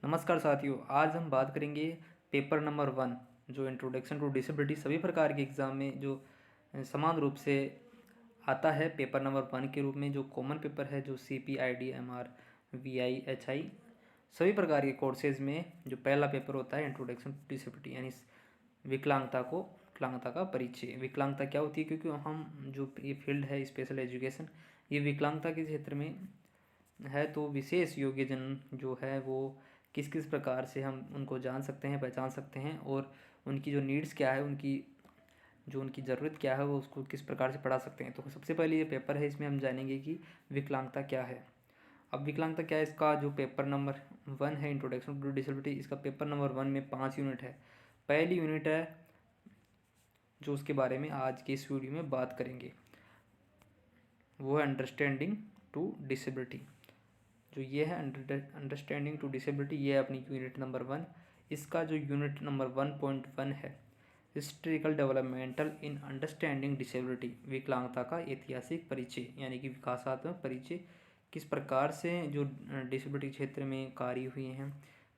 नमस्कार साथियों, आज हम बात करेंगे पेपर नंबर 1 जो इंट्रोडक्शन टू डिसेबिलिटी सभी प्रकार के एग्ज़ाम में जो समान रूप से आता है। पेपर नंबर 1 के रूप में जो कॉमन पेपर है, जो CPID MR VI HI सभी प्रकार के कोर्सेज में जो पहला पेपर होता है इंट्रोडक्शन टू डिसेबिलिटी, यानी विकलांगता का परिचय। विकलांगता क्या होती है, क्योंकि हम जो ये फील्ड है स्पेशल एजुकेशन, ये विकलांगता के क्षेत्र में है। तो विशेष योग्यजन जो है वो किस किस प्रकार से हम उनको जान सकते हैं, पहचान सकते हैं, और उनकी जो नीड्स क्या है, उनकी ज़रूरत क्या है, वो उसको किस प्रकार से पढ़ा सकते हैं। तो सबसे पहले ये पेपर है, इसमें हम जानेंगे कि विकलांगता क्या है। अब विकलांगता क्या है, इसका जो पेपर नंबर 1 है इंट्रोडक्शन टू डिसेबिलिटी, इसका पेपर नंबर 1 में 5 यूनिट है। पहली यूनिट है जो उसके बारे में आज के इस वीडियो में बात करेंगे, वो है अंडरस्टैंडिंग टू डिसेबिलिटी। जो ये है अंडरस्टैंडिंग टू डिसेबिलिटी, ये है अपनी यूनिट नंबर 1। इसका जो यूनिट नंबर 1.1 है, historical developmental in understanding disability, विकलांगता का ऐतिहासिक परिचय, यानी कि विकासात्मक परिचय, किस प्रकार से जो डिसेबिलिटी क्षेत्र में कार्य हुए हैं,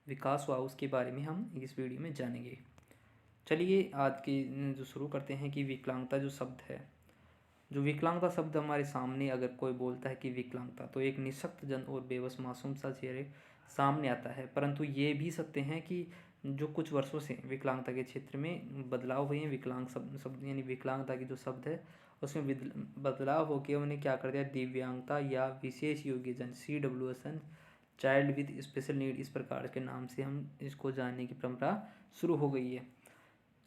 विकास हुआ, उसके बारे में हम इस वीडियो में जानेंगे। चलिए आज की जो शुरू करते हैं कि विकलांगता जो शब्द है, जो विकलांगता शब्द हमारे सामने अगर कोई बोलता है कि विकलांगता, तो एक निःशक्त जन और बेबस मासूम सा चेहरे सामने आता है। परंतु ये भी सत्य है कि जो कुछ वर्षों से विकलांगता के क्षेत्र में बदलाव हुए हैं, विकलांग शब्द यानी विकलांगता की जो शब्द है उसमें बदलाव होकर उन्हें क्या कर दिया, दिव्यांगता या विशेष योग्यजन, CWSN, child with special need, इस प्रकार के नाम से हम इसको जानने की परंपरा शुरू हो गई है।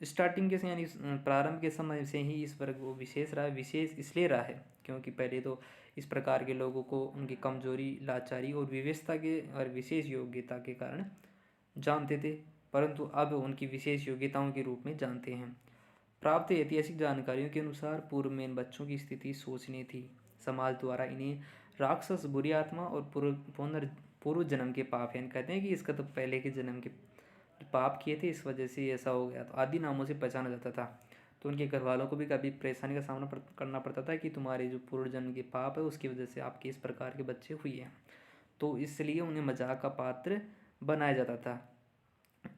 स्टार्टिंग के से यानी प्रारंभ के समय से ही इस वर्ग वो विशेष रहा है। विशेष इसलिए रहा है क्योंकि पहले तो इस प्रकार के लोगों को उनकी कमजोरी, लाचारी और विशेषता के और विशेष योग्यता के कारण जानते थे, परंतु अब उनकी विशेष योग्यताओं के रूप में जानते हैं। प्राप्त ऐतिहासिक जानकारियों के अनुसार पूर्व में इन बच्चों की स्थिति शोचनीय थी। समाज द्वारा इन्हें राक्षस, बुरी आत्मा और पूर्व जन्म के पाप, यानी कहते हैं कि इसका तो पहले के जन्म के पाप किए थे, इस वजह से ऐसा हो गया। तो आदि नामों से पहचाना जाता था। तो उनके घर वालों को भी कभी परेशानी का सामना करना पड़ता था कि तुम्हारे जो पूर्व जन्म के पाप है उसकी वजह से आपके इस प्रकार के बच्चे हुए हैं। तो इसलिए उन्हें मजाक का पात्र बनाया जाता था।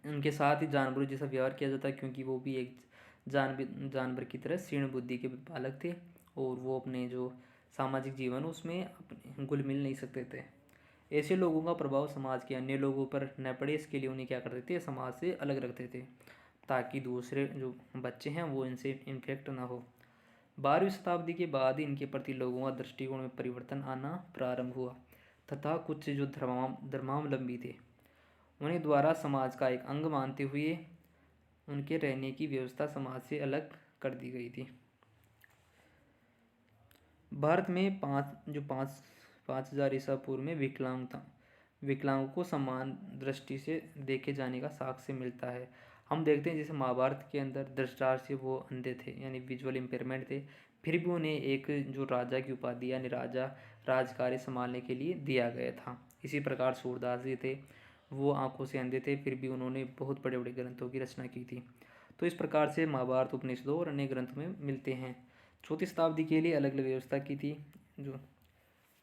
उनके साथ ही जानवरों जैसा व्यवहार किया जाता, क्योंकि वो भी एक जानवर की तरह क्षीण बुद्धि के बालक थे, और वो अपने जो सामाजिक जीवन उसमें अपने घुल मिल नहीं सकते थे। ऐसे लोगों का प्रभाव समाज के अन्य लोगों पर न पड़े, इसके लिए उन्हें क्या करते थे, समाज से अलग रखते थे, ताकि दूसरे जो बच्चे हैं वो इनसे इन्फेक्ट ना हो। 12वीं शताब्दी के बाद इनके प्रति लोगों का दृष्टिकोण में परिवर्तन आना प्रारंभ हुआ, तथा कुछ जो धर्मावलंबी थे उन्हें द्वारा समाज का एक अंग मानते हुए उनके रहने की व्यवस्था समाज से अलग कर दी गई थी। भारत में पाँच 5000 ईसा पूर्व में विकलांगों को समान दृष्टि से देखे जाने का साक्ष्य मिलता है। हम देखते हैं जैसे महाभारत के अंदर धृतराष्ट्र से वो अंधे थे, यानी विजुअल इम्पेयरमेंट थे, फिर भी उन्हें एक जो राजा की उपाधि यानी राजा राजकार्य संभालने के लिए दिया गया था। इसी प्रकार सूरदास जी थे, वो आंखों से अंधे थे, फिर भी उन्होंने बहुत बड़े बड़े ग्रंथों की रचना की थी। तो इस प्रकार से महाभारत, उपनिषदों और अन्य ग्रंथ में मिलते हैं। चौथी शताब्दी के लिए अलग अलग व्यवस्था की थी, जो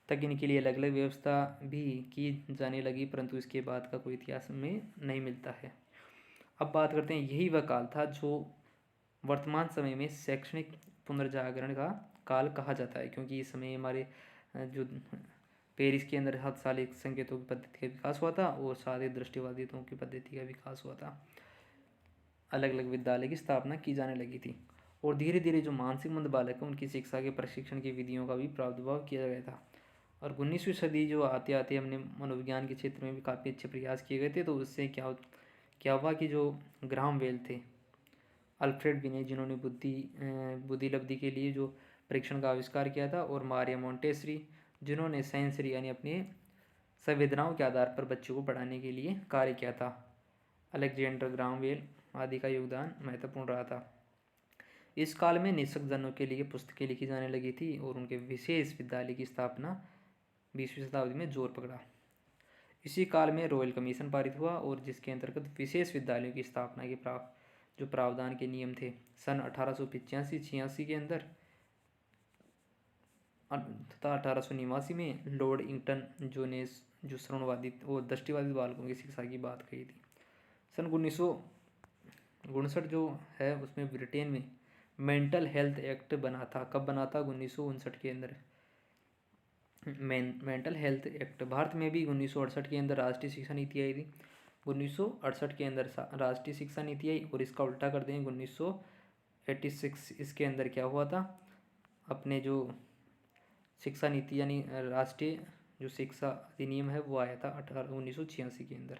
तक इनके लिए अलग अलग व्यवस्था भी की जाने लगी, परंतु इसके बाद का कोई इतिहास में नहीं मिलता है। अब बात करते हैं, यही वह काल था जो वर्तमान समय में शैक्षणिक पुनर्जागरण का काल कहा जाता है, क्योंकि इस समय हमारे जो पेरिस के अंदर हस्तशालिक संकेतों की पद्धति का विकास हुआ था, और साथ ही दृष्टिवादितों की पद्धति का विकास हुआ था। अलग अलग विद्यालय की स्थापना की जाने लगी थी, और धीरे धीरे जो मानसिक मंद बालक है उनकी शिक्षा के प्रशिक्षण की विधियों का भी प्रादुर्भाव किया गया था। और 19वीं सदी जो आते आते हमने मनोविज्ञान के क्षेत्र में भी काफ़ी अच्छे प्रयास किए गए थे। तो उससे क्या हुआ कि जो ग्राहम बेल थे, अल्फ्रेड बिने, जिन्होंने बुद्धि लब्धि के लिए जो परीक्षण का आविष्कार किया था, और मारिया मोंटेसरी, जिन्होंने सेंसरी यानी अपने संवेदनाओं के आधार पर बच्चों को पढ़ाने के लिए कार्य किया था, अलेक्जेंडर ग्राहम बेल आदि का योगदान महत्वपूर्ण रहा था। इस काल में निःशक्त जनों के लिए पुस्तकें लिखी जाने लगी थी, और उनके विशेष विद्यालय की स्थापना 20वीं शताब्दी में जोर पकड़ा। इसी काल में रॉयल कमीशन पारित हुआ, और जिसके अंतर्गत विशेष विद्यालयों की स्थापना के जो प्रावधान के नियम थे, सन 1885-86 के अंदर तथा 1889 में लॉर्ड इंगटन जो श्रवणवादी और दृष्टिवादी बालकों की शिक्षा की बात कही थी। सन 1959 जो है उसमें ब्रिटेन में मेंटल हेल्थ एक्ट बना था। कब बना था? 1959 के अंदर मेंटल हेल्थ एक्ट। भारत में भी 1968 के अंदर राष्ट्रीय शिक्षा नीति आई थी। 1968 के अंदर राष्ट्रीय शिक्षा नीति आई और इसका उल्टा कर दें 1986 इसके अंदर क्या हुआ था? अपने जो शिक्षा नीति यानी राष्ट्रीय जो शिक्षा अधिनियम है वो आया था 1986 के अंदर।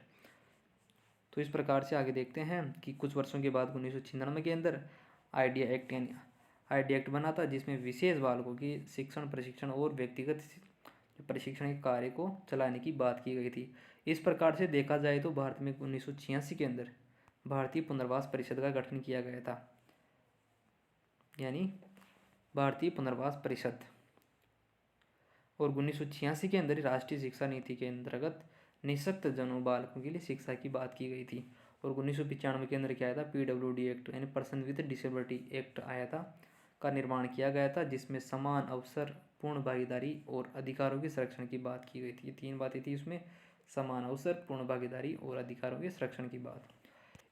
तो इस प्रकार से आगे देखते हैं कि कुछ वर्षों के बाद 1996 के अंदर आइडिया एक्ट यानी आइडिया एक्ट बना था, जिसमें विशेष बालकों की शिक्षण प्रशिक्षण और व्यक्तिगत प्रशिक्षण के कार्य को चलाने की बात की गई थी। इस प्रकार से देखा जाए तो भारत में 1986 के अंदर भारतीय पुनर्वास परिषद का गठन किया गया था, यानी भारतीय पुनर्वास परिषद। और 1986 के अंदर राष्ट्रीय शिक्षा नीति के अंतर्गत निःशक्त जनों बालकों के लिए शिक्षा की बात की गई थी। और 1995 के अंदर क्या आया था? PWD एक्ट यानी पर्सन विद डिसेबिलिटी एक्ट आया था, का निर्माण किया गया था, जिसमें समान अवसर, पूर्ण भागीदारी और अधिकारों के संरक्षण की बात की गई थी। 3 बातें थी उसमें, समान अवसर, पूर्ण भागीदारी और अधिकारों के संरक्षण की बात।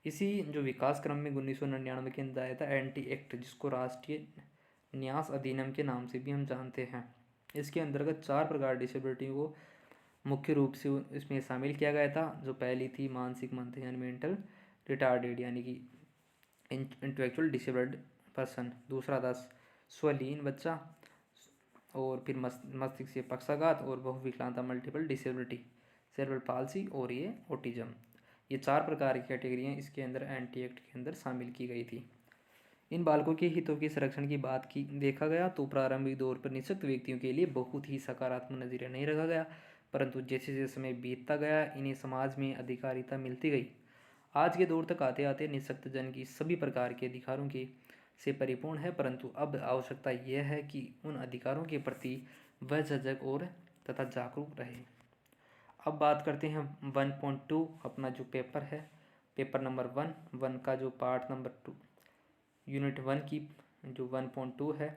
इसी जो विकास क्रम में 1999 के अंदर आया था एंटी एक्ट, जिसको राष्ट्रीय न्यास अधिनियम के नाम से भी हम जानते हैं। इसके अंतर्गत 4 प्रकार डिसेबिलिटी को मुख्य रूप से इसमें शामिल किया गया था। जो पहली थी मानसिक मंद यानी मेंटल रिटार्डेड यानी कि इंटेलेक्चुअल डिसेबल्ड पर्सन। दूसरा था स्वलीन बच्चा, और फिर मस्तिष्क से पक्षाघात और बहुविकलांगता मल्टीपल डिसेबिलिटी, सेरेब्रल पाल्सी और ये ऑटिज्म। ये 4 प्रकार की कैटेगरियाँ इसके अंदर एंटी एक्ट के अंदर शामिल की गई थी। इन बालकों के हितों के संरक्षण की बात की देखा गया तो प्रारंभिक दौर पर निःशक्त व्यक्तियों के लिए बहुत ही सकारात्मक नजरिया नहीं रखा गया, परंतु जैसे जैसे समय बीतता गया इन्हें समाज में अधिकारिता मिलती गई। आज के दौर तक आते आते निःशक्त जन की सभी प्रकार के अधिकारों के से परिपूर्ण है, परंतु अब आवश्यकता यह है कि उन अधिकारों के प्रति वह सजग और तथा जागरूक रहे। अब बात करते हैं 1.2 अपना जो पेपर है, पेपर नंबर 1 का जो पार्ट नंबर 2 यूनिट 1 की जो 1.2 है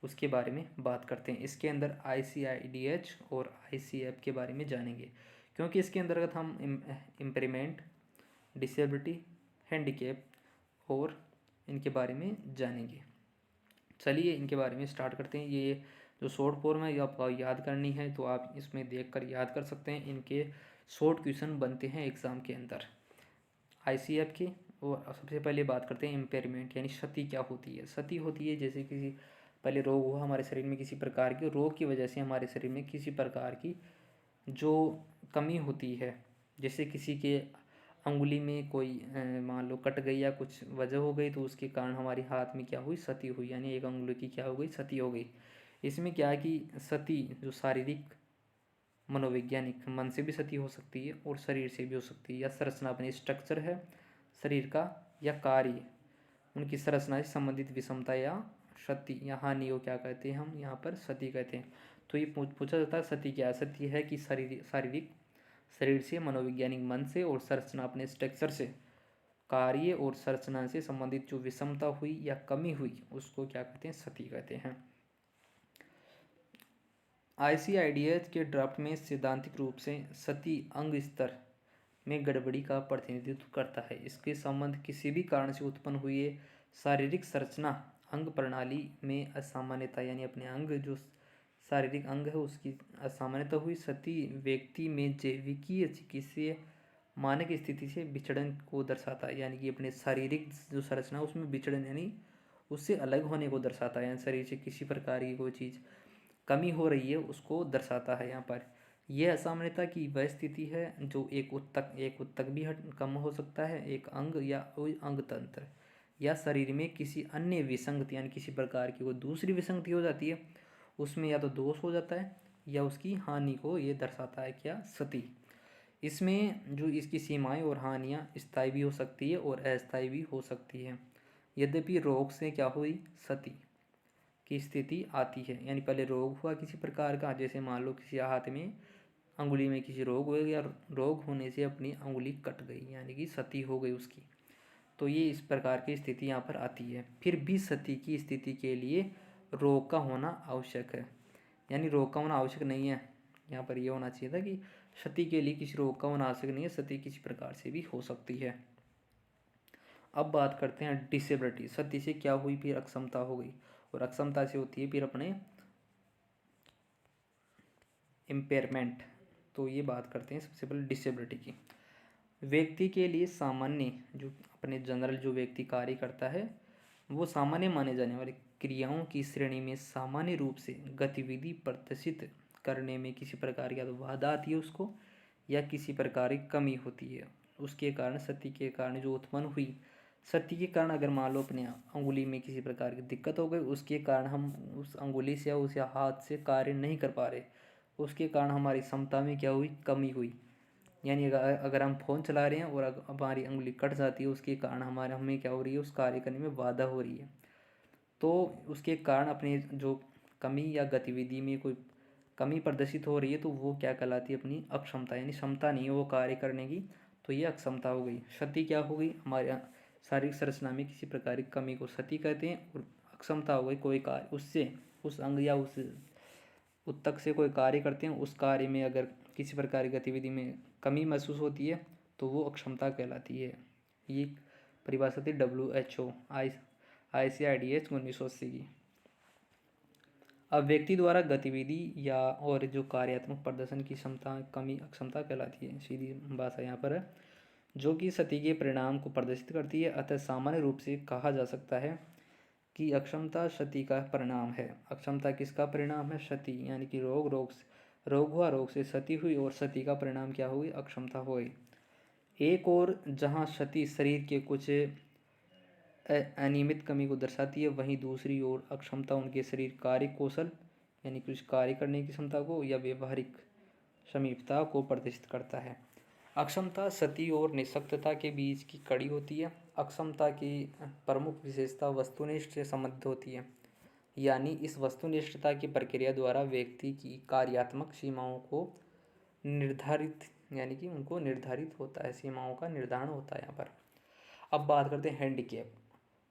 उसके बारे में बात करते हैं। इसके अंदर ICIDH और ICF के बारे में जानेंगे, क्योंकि इसके अंतर्गत हम इम्पेयरमेंट, डिसेबिलिटी, हैंडीकैप और इनके बारे में जानेंगे। चलिए इनके बारे में स्टार्ट करते हैं। ये जो शॉर्ट फॉर्म है ये आपको याद करनी है तो आप इसमें देखकर याद कर सकते हैं। इनके शॉर्ट क्वेश्चन बनते हैं एग्ज़ाम के अंदर ICF के। और सबसे पहले बात करते हैं इम्पेयरमेंट यानी क्षति क्या होती है। क्षति होती है जैसे किसी पहले रोग हुआ हमारे शरीर में, किसी प्रकार के रोग की वजह से हमारे शरीर में किसी प्रकार की जो कमी होती है, जैसे किसी के अंगुली में कोई मान लो कट गई या कुछ वजह हो गई तो उसके कारण हमारे हाथ में क्या हुई? क्षति हुई, यानी एक अंगुली की क्या हो गई? क्षति हो गई। इसमें क्या है कि क्षति जो शारीरिक मनोवैज्ञानिक मन से भी क्षति हो सकती है और शरीर से भी हो सकती है, या संरचना अपनी स्ट्रक्चर है शरीर का या कार्य उनकी संरचना से संबंधित विषमता या क्षति या हानि को क्या कहते हैं? हम यहाँ पर क्षति कहते हैं। तो ये पूछा जाता है क्षति क्या है? क्षति है कि शारीरिक शरीर से, मनोवैज्ञानिक मन से और संरचना अपने स्ट्रक्चर से, कार्य और संरचना से संबंधित जो विषमता हुई या कमी हुई उसको क्या कहते हैं? क्षति कहते हैं। ICIDH के ड्राफ्ट में सैद्धांतिक रूप से क्षति अंग स्तर में गड़बड़ी का प्रतिनिधित्व करता है। इसके संबंध किसी भी कारण से उत्पन्न हुए शारीरिक संरचना अंग प्रणाली में असामान्यता, यानी अपने अंग जो शारीरिक अंग है उसकी असामान्यता हुई क्षति व्यक्ति में जैविकीय चिकित्सीय मानक स्थिति से विचलन को दर्शाता है, यानी कि अपने शारीरिक जो संरचना उसमें विचलन यानी उससे अलग होने को दर्शाता है, यानी शरीर से किसी प्रकार की कोई चीज़ कमी हो रही है उसको दर्शाता है। यहाँ पर यह असामान्यता की वह स्थिति है जो एक उत्तक भी कम हो सकता है, एक अंग या अंग तंत्र या शरीर में किसी अन्य विसंगति यानी किसी प्रकार की कोई दूसरी विसंगति हो जाती है, उसमें या तो दोष हो जाता है या उसकी हानि को ये दर्शाता है क्या? क्षति। इसमें जो इसकी सीमाएं और हानियाँ स्थायी भी हो सकती है और अस्थायी भी हो सकती है। यद्यपि रोग से क्या हुई? क्षति की स्थिति आती है, यानी पहले रोग हुआ किसी प्रकार का, जैसे मान लो किसी हाथ में अंगुली में किसी रोग हो गया, रोग होने से अपनी अंगुली कट गई यानी कि क्षति हो गई उसकी, तो ये इस प्रकार की स्थिति यहाँ पर आती है। फिर भी क्षति की स्थिति के लिए रोग का होना आवश्यक है, यानी रोग का होना आवश्यक नहीं है। यहाँ पर ये होना चाहिए था कि क्षति के लिए किसी रोग का होना आवश्यक नहीं है, क्षति किसी प्रकार से भी हो सकती है। अब बात करते हैं डिसेबिलिटी। क्षति से क्या हुई, फिर अक्षमता हो गई, और अक्षमता से होती है फिर अपने इम्पेयरमेंट। तो ये बात करते हैं सबसे पहले डिसेबिलिटी की। व्यक्ति के लिए सामान्य, जो अपने जनरल जो व्यक्ति कार्य करता है, वो सामान्य माने जाने वाली क्रियाओं की श्रेणी में सामान्य रूप से गतिविधि प्रदर्शित करने में किसी प्रकार की बाधा आती है उसको, या किसी प्रकार की कमी होती है, उसके कारण क्षति के कारण जो उत्पन्न हुई, क्षति के कारण अगर मान लो अपने अंगुली में किसी प्रकार की दिक्कत हो गई, उसके कारण हम उस अंगुली से या उस हाथ से कार्य नहीं कर पा रहे, उसके कारण हमारी क्षमता में क्या हुई, कमी हुई। यानी अगर हम फ़ोन चला रहे हैं और हमारी उंगली कट जाती है, उसके कारण हमें क्या हो रही है, उस कार्य करने में बाधा हो रही है। तो उसके कारण अपने जो कमी या गतिविधि में कोई कमी प्रदर्शित हो रही है, तो वो क्या कहलाती है, अपनी अक्षमता, यानी क्षमता नहीं है वो कार्य करने की, तो ये अक्षमता हो गई। क्षति क्या हो गई, हमारे शारीरिक संरचना में किसी प्रकार की कमी को क्षति कहते हैं। और अक्षमता हो गई कोई कार्य, उससे उस अंग या उस उत्तक से कोई कार्य करते हैं, उस कार्य में अगर किसी प्रकार की गतिविधि में कमी महसूस होती है, तो वो अक्षमता कहलाती है। ये परिभाषा थी WHO ICIDH 1980 की। अब व्यक्ति द्वारा गतिविधि या और जो कार्यात्मक प्रदर्शन की क्षमता कमी अक्षमता कहलाती है, सीधी भाषा यहाँ पर है, जो कि क्षति के परिणाम को प्रदर्शित करती है। अतः सामान्य रूप से कहा जा सकता है कि अक्षमता क्षति का परिणाम है। अक्षमता किसका परिणाम है, क्षति, यानी कि रोग हुआ, रोग से क्षति हुई, और क्षति का परिणाम क्या हुई, अक्षमता हो गई। एक और जहाँ क्षति शरीर के कुछ अनियमित कमी को दर्शाती है, वहीं दूसरी ओर अक्षमता उनके शरीर कार्य कौशल, यानी कुछ कार्य करने की क्षमता को, या व्यवहारिक समीपता को प्रदर्शित करता है। अक्षमता क्षति और निःशक्तता के बीच की कड़ी होती है। अक्षमता की प्रमुख विशेषता वस्तुनिष्ठ से संबंधित होती है, यानी इस वस्तुनिष्ठता की प्रक्रिया द्वारा व्यक्ति की कार्यात्मक सीमाओं को निर्धारित, यानी कि उनको निर्धारित होता है, सीमाओं का निर्धारण होता है यहाँ पर। अब बात करते हैं हैंडीकैप।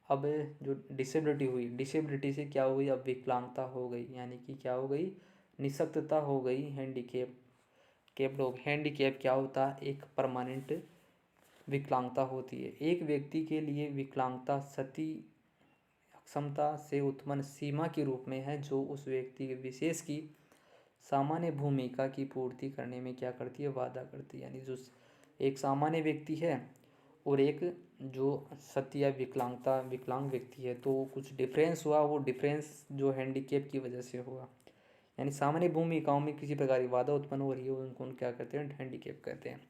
अब जो डिसेबिलिटी हुई, डिसेबिलिटी से क्या हुई, अब विकलांगता हो गई, यानी कि क्या हो गई, निःशक्तता हो गई, हैंडीकैप क्या होता है, एक परमानेंट विकलांगता होती है। एक व्यक्ति के लिए विकलांगता क्षति अक्षमता से उत्पन्न सीमा के रूप में है, जो उस व्यक्ति के विशेष की सामान्य भूमिका की पूर्ति करने में क्या करती है, वादा करती है। यानी जो एक सामान्य व्यक्ति है और एक जो क्षति या विकलांग व्यक्ति है, तो कुछ डिफरेंस हुआ, वो डिफरेंस जो हैंडीकैप की वजह से हुआ। यानी सामान्य भूमिकाओं में किसी प्रकार की बाधा उत्पन्न हो रही है, उनको क्या कहते हैं, हैंडीकैप कहते हैं।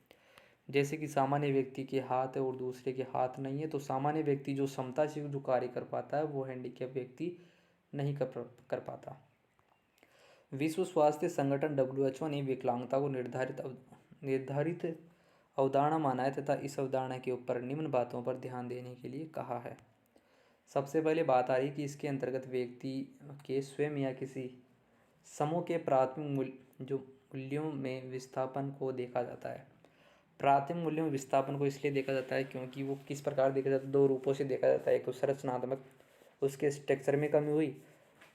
जैसे कि सामान्य व्यक्ति के हाथ है और दूसरे के हाथ नहीं है, तो सामान्य व्यक्ति जो क्षमता से जो कार्य कर पाता है, वो हैंडीकैप व्यक्ति नहीं कर पाता। विश्व स्वास्थ्य संगठन WHO ने विकलांगता को निर्धारित अवधारणा माना है, तथा इस अवधारणा के ऊपर निम्न बातों पर ध्यान देने के लिए कहा है। सबसे पहले बात आ रही कि इसके अंतर्गत व्यक्ति के स्वयं या किसी समूह के प्राथमिक मूल्यों में विस्थापन को देखा जाता है। प्राथमिक मूल्यों में विस्थापन को इसलिए देखा जाता है क्योंकि वो किस प्रकार देखा जाता है, दो रूपों से देखा जाता है। एक तो संरचनात्मक, उसके स्ट्रक्चर में कमी हुई,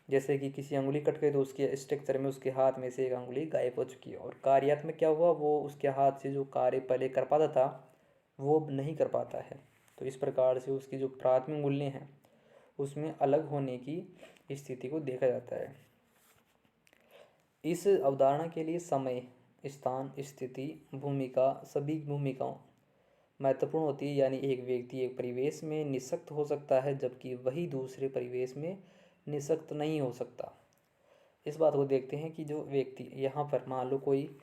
जैसे कि किसी अंगुली कट गई तो उसके स्ट्रक्चर में उसके हाथ में से एक अंगुली गायब हो चुकी है। और कार्यात्मक क्या हुआ, वो उसके हाथ से जो कार्य पहले कर पाता था वो अब नहीं कर पाता है। तो इस प्रकार से उसकी जो प्राथमिक मूल्य हैं उसमें अलग होने की स्थिति को देखा जाता है। इस अवधारणा के लिए समय, स्थान, स्थिति, भूमिका, सभी भूमिकाओं महत्वपूर्ण होती है। यानी एक व्यक्ति एक परिवेश में निःशक्त हो सकता है, जबकि वही दूसरे परिवेश में निःशक्त नहीं हो सकता। इस बात को देखते हैं कि जो व्यक्ति यहाँ पर मान लो कोई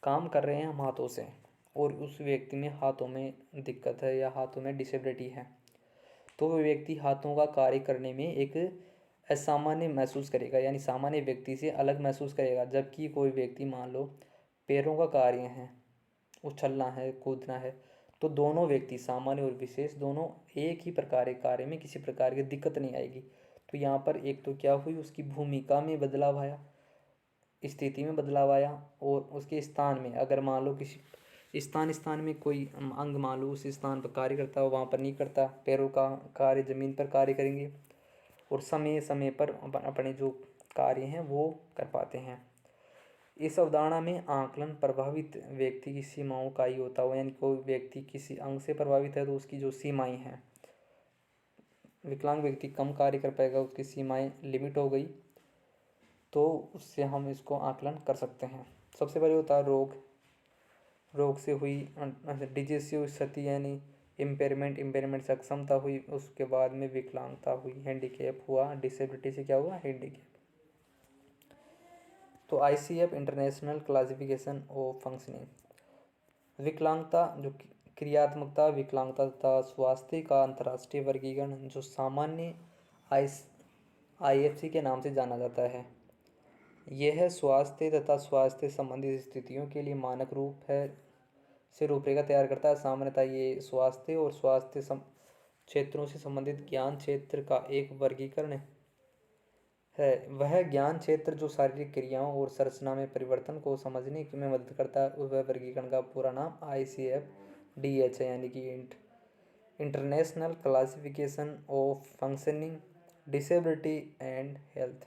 काम कर रहे हैं हम हाथों से, और उस व्यक्ति में हाथों में दिक्कत है या हाथों में डिसेबिलिटी है, तो वो व्यक्ति हाथों का कार्य करने में एक असामान्य महसूस करेगा, यानी सामान्य व्यक्ति से अलग महसूस करेगा। जबकि कोई व्यक्ति मान लो पैरों का कार्य है, उछलना है, कूदना है, तो दोनों व्यक्ति सामान्य और विशेष दोनों एक ही प्रकार के कार्य में किसी प्रकार की दिक्कत नहीं आएगी। तो यहाँ पर एक तो क्या हुई, उसकी भूमिका में बदलाव आया, स्थिति में बदलाव आया, और उसके स्थान में अगर मान लो किसी स्थान में कोई अंग मान लो उस स्थान पर कार्य करता है, वहाँ पर नहीं करता, पैरों का कार्य ज़मीन पर कार्य करेंगे, और समय समय पर अपने जो कार्य हैं वो कर पाते हैं। इस अवधारणा में आकलन प्रभावित व्यक्ति की सीमाओं का ही होता हुआ, यानी कोई व्यक्ति किसी अंग से प्रभावित है तो उसकी जो सीमाएं हैं, विकलांग व्यक्ति कम कार्य कर पाएगा, उसकी सीमाएं लिमिट हो गई, तो उससे हम इसको आकलन कर सकते हैं। सबसे पहले होता है रोग से हुई डिजीज से हुई क्षति यानी इम्पेयरमेंट से अक्षमता हुई, उसके बाद में विकलांगता हुई, हैंडीकैप हुआ, डिसेबिलिटी से क्या हुआ, हैंडीकैप। तो ICF international classification of functioning, विकलांगता जो क्रियात्मकता, विकलांगता तथा स्वास्थ्य का अंतर्राष्ट्रीय वर्गीकरण जो सामान्य IFC के नाम से जाना जाता है। यह स्वास्थ्य तथा स्वास्थ्य संबंधित स्थितियों के लिए मानक रूप है से रूपरेखा तैयार करता है। सामान्यतः ये स्वास्थ्य और स्वास्थ्य क्षेत्रों से संबंधित ज्ञान क्षेत्र का एक वर्गीकरण है। वह ज्ञान क्षेत्र जो शारीरिक क्रियाओं और संरचना में परिवर्तन को समझने में मदद करता है, वह वर्गीकरण का पूरा नाम ICF-DH है, यानी कि international classification of functioning disability and health.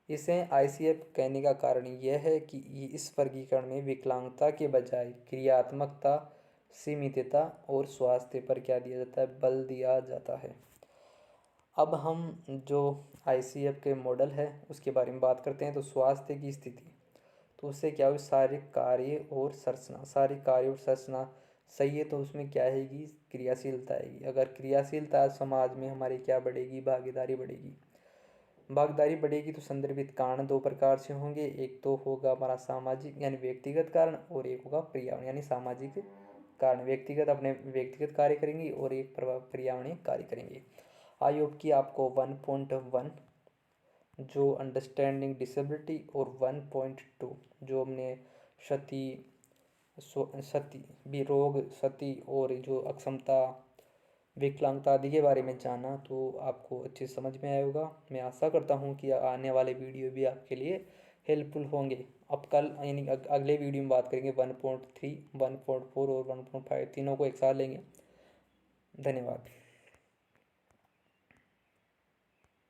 इसे ICF कहने का कारण यह है कि इस वर्गीकरण में विकलांगता के बजाय क्रियात्मकता, सीमितता और स्वास्थ्य पर क्या दिया जाता है, बल दिया जाता है। अब हम जो ICF के मॉडल है उसके बारे में बात करते हैं। तो स्वास्थ्य की स्थिति, तो उससे क्या हो, शारीरिक कार्य और संरचना सही है तो उसमें क्या आएगी, क्रियाशीलता आएगी। अगर क्रियाशीलता समाज में हमारी क्या बढ़ेगी, भागीदारी बढ़ेगी। तो संदर्भित कारण दो प्रकार से होंगे, एक तो होगा हमारा सामाजिक यानी व्यक्तिगत कारण, और एक होगा पर्यावरण यानी सामाजिक कारण। व्यक्तिगत अपने व्यक्तिगत कार्य करेंगे और एक पर्यावरणीय कार्य करेंगे। आई होप कि आपको 1.1 जो अंडरस्टैंडिंग डिसेबिलिटी और 1.2 जो हमने रोग, क्षति और जो अक्षमता, विकलांगता आदि के बारे में जाना, तो आपको अच्छे समझ में आया होगा। मैं आशा करता हूँ कि आने वाले वीडियो भी आपके लिए हेल्पफुल होंगे। अब कल यानी अगले वीडियो में बात करेंगे 1.3, 1.4 और 1.5 तीनों को एक साथ लेंगे। धन्यवाद।